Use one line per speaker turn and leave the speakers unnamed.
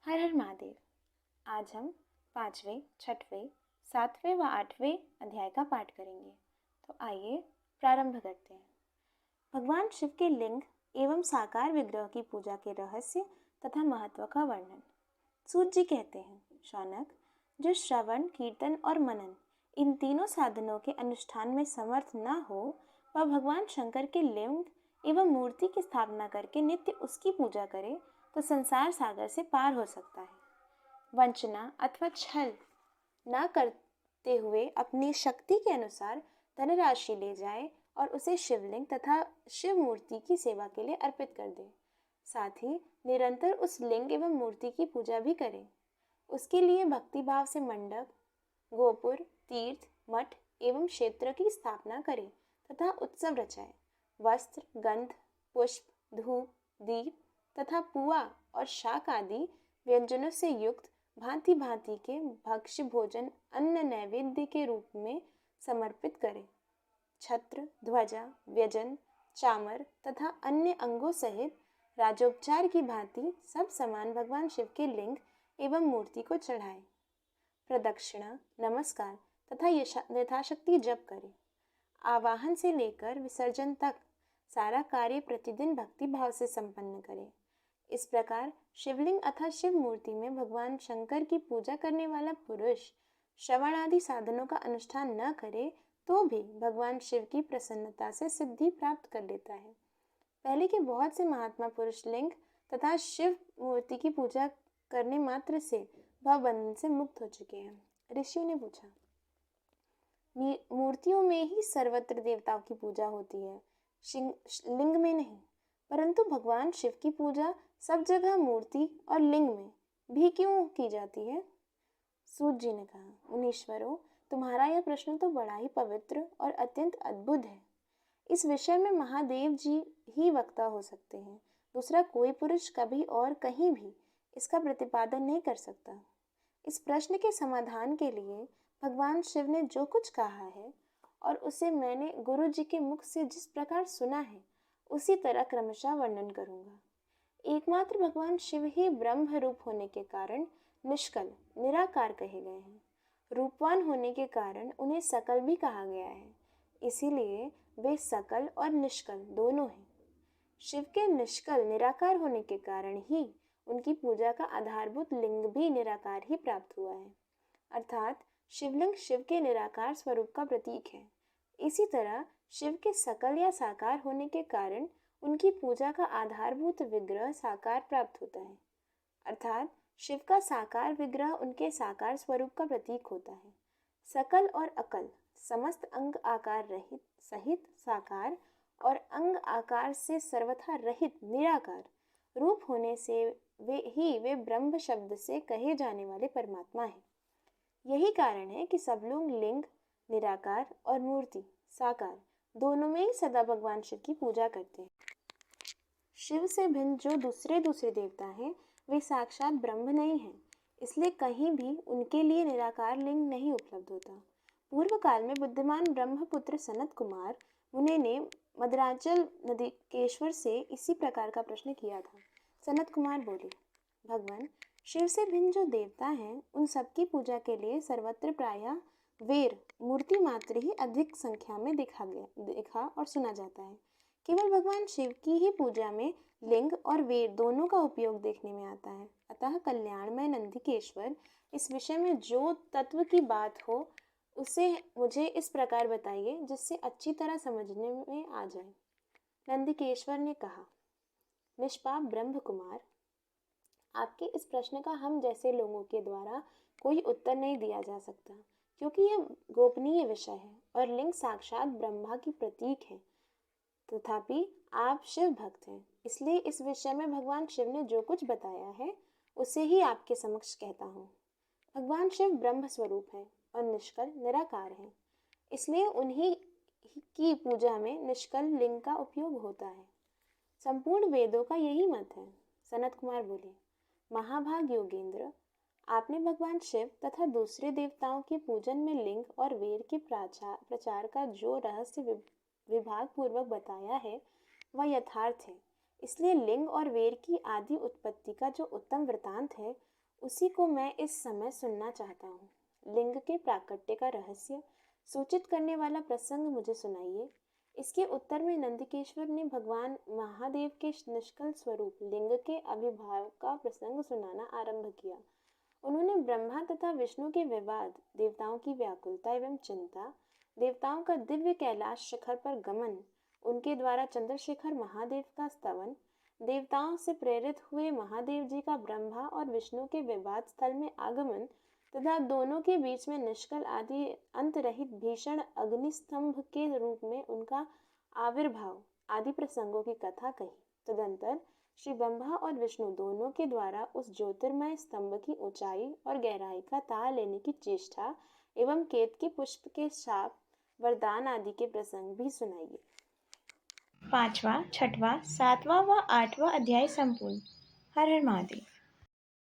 हर हर महादेव। आज हम पांचवें, छठवें, सातवें व आठवें अध्याय का पाठ करेंगे। तो आइए प्रारंभ करते हैं। भगवान शिव के लिंग एवं साकार विग्रह की पूजा के रहस्य तथा महत्व का वर्णन। सूत जी कहते हैं, शौनक, जो श्रवण, कीर्तन और मनन इन तीनों साधनों के अनुष्ठान में समर्थ न हो, वह भगवान शंकर के लिंग एवं मूर्ति की स्थापना करके नित्य उसकी पूजा करे तो संसार सागर से पार हो सकता है। वंचना अथवा छल न करते हुए अपनी शक्ति के अनुसार धनराशि ले जाए और उसे शिवलिंग तथा शिव मूर्ति की सेवा के लिए अर्पित कर दे। साथ ही निरंतर उस लिंग एवं मूर्ति की पूजा भी करे। उसके लिए भक्ति भाव से मंडप, गोपुर, तीर्थ, मठ एवं क्षेत्र की स्थापना करे तथा उत्सव रचाए। वस्त्र, गंध, पुष्प, धूप, दीप तथा पुआ और शाक आदि व्यंजनों से युक्त भांति भांति के भक्ष्य भोजन अन्न नैवेद्य के रूप में समर्पित करे। छत्र, ध्वजा, व्यजन, चामर तथा अन्य अंगों सहित राजोपचार की भांति सब सामान भगवान शिव के लिंग एवं मूर्ति को चढ़ाए। प्रदक्षिणा, नमस्कार तथा यथाशक्ति जप करे। आवाहन से लेकर विसर्जन तक सारा कार्य प्रतिदिन भक्ति भाव से संपन्न करे। इस प्रकार शिवलिंग अथवा शिव मूर्ति में भगवान शंकर की पूजा करने वाला पुरुष श्रवण आदि साधनों का अनुष्ठान न करे तो भी भगवान शिव की प्रसन्नता से सिद्धि प्राप्त कर लेता है। पहले के बहुत से महात्मा पुरुष लिंग तथा शिव मूर्ति की पूजा करने मात्र से भव बंधन से मुक्त हो चुके हैं। ऋषियों ने पूछा, मूर्तियों में ही सर्वत्र देवताओं की पूजा होती है, लिंग में नहीं, परंतु भगवान शिव की पूजा सब जगह मूर्ति और लिंग में भी क्यों की जाती है? सूत जी ने कहा, मुनीश्वरों, तुम्हारा यह प्रश्न तो बड़ा ही पवित्र और अत्यंत अद्भुत है। इस विषय में महादेव जी ही वक्ता हो सकते हैं। दूसरा कोई पुरुष कभी और कहीं भी इसका प्रतिपादन नहीं कर सकता। इस प्रश्न के समाधान के लिए भगवान शिव ने जो कुछ कहा है और उसे मैंने गुरु जी के मुख से जिस प्रकार सुना है, उसी तरह क्रमशः वर्णन करूंगा। एकमात्र भगवान शिव ही ब्रह्म रूप होने के कारण निष्कल, निराकार कहे गए हैं। रूपवान होने के कारण उन्हें सकल भी कहा गया है, इसीलिए वे सकल और निष्कल दोनों हैं। शिव के निष्कल, निराकार होने के कारण ही उनकी पूजा का आधारभूत लिंग भी निराकार ही प्राप्त हुआ है, अर्थात शिवलिंग शिव के निराकार स्वरूप का प्रतीक है। इसी तरह शिव के सकल या साकार होने के कारण उनकी पूजा का आधारभूत विग्रह साकार प्राप्त होता है, अर्थात शिव का साकार विग्रह उनके साकार स्वरूप का प्रतीक होता है। सकल और अकल, समस्त अंग आकार रहित सहित साकार और अंग आकार से सर्वथा रहित निराकार रूप होने से वे ब्रह्म शब्द से कहे जाने वाले परमात्मा हैं। यही कारण है कि सब लोग लिंग निराकार और मूर्ति साकार दोनों में ही सदा भगवान शिव की पूजा करते हैं। शिव से भिन्न जो दूसरे देवता हैं, वे साक्षात ब्रह्म नहीं हैं, इसलिए कहीं भी उनके लिए निराकार लिंग नहीं उपलब्ध होता। पूर्व काल में बुद्धिमान ब्रह्मपुत्र सनत कुमार मुनि ने मद्राचल नंदिकेश्वर से इसी प्रकार का प्रश्न किया था। सनत कुमार बोले, भगवान, शिव से भिन्न जो देवता हैं, उन सबकी पूजा के लिए सर्वत्र प्रायः वेर मूर्ति मात्र ही अधिक संख्या में देखा और सुना जाता है। केवल भगवान शिव की ही पूजा में लिंग और वेद दोनों का उपयोग देखने में आता है। अतः कल्याणमय नंदिकेश्वर, इस विषय में जो तत्व की बात हो उसे मुझे इस प्रकार बताइए जिससे अच्छी तरह समझने में आ जाए। नंदिकेश्वर ने कहा, निष्पाप ब्रह्म कुमार, आपके इस प्रश्न का हम जैसे लोगों के द्वारा कोई उत्तर नहीं दिया जा सकता, क्योंकि यह गोपनीय विषय है और लिंग साक्षात ब्रह्मा की प्रतीक है। तथापि आप शिव भक्त हैं, इसलिए इस विषय में भगवान शिव ने जो कुछ बताया है उसे ही आपके समक्ष कहता हूँ। भगवान शिव ब्रह्म स्वरूप है और निष्कल निराकार है, इसलिए उन्हीं की पूजा में निष्कल लिंग का उपयोग होता है। संपूर्ण वेदों का यही मत है। सनत कुमार बोले, महाभाग योगेंद्र, आपने भगवान शिव तथा दूसरे देवताओं के पूजन में लिंग और वेद के प्रचार का जो रहस्य विभाग पूर्वक बताया है वह यथार्थ है। इसलिए लिंग और वेद की आदि उत्पत्ति का जो उत्तम वृतांत है उसी को मैं इस समय सुनना चाहता हूँ। लिंग के प्राकट्य का रहस्य सूचित करने वाला प्रसंग मुझे सुनाइए। इसके उत्तर में नंदिकेश्वर ने भगवान महादेव के निष्कल स्वरूप लिंग के आविर्भाव का प्रसंग सुनाना आरंभ किया। उन्होंने ब्रह्मा तथा विष्णु के विवाद, देवताओं की व्याकुलता एवं चिंता, देवताओं का दिव्य कैलाश शिखर पर गमन, उनके द्वारा चंद्रशेखर महादेव का स्तवन, देवताओं से प्रेरित हुए महादेव जी का ब्रह्मा और विष्णु के विवाद स्थल में आगमन तथा दोनों के बीच में निष्कल आदि अंत रहित भीषण अग्निस्तंभ के रूप में उनका आविर्भाव आदि प्रसंगों की कथा कही। तदंतर श्री ब्रह्मा और विष्णु दोनों के द्वारा उस ज्योतिर्मय स्तंभ की ऊंचाई और गहराई का ताल लेने की चेष्टा एवं केतकी पुष्प के शाप, वरदान आदि के प्रसंग भी सुनाइए।
5वां, 6वां, 7वां व 8वां अध्याय संपूर्ण। हर हर महादेव।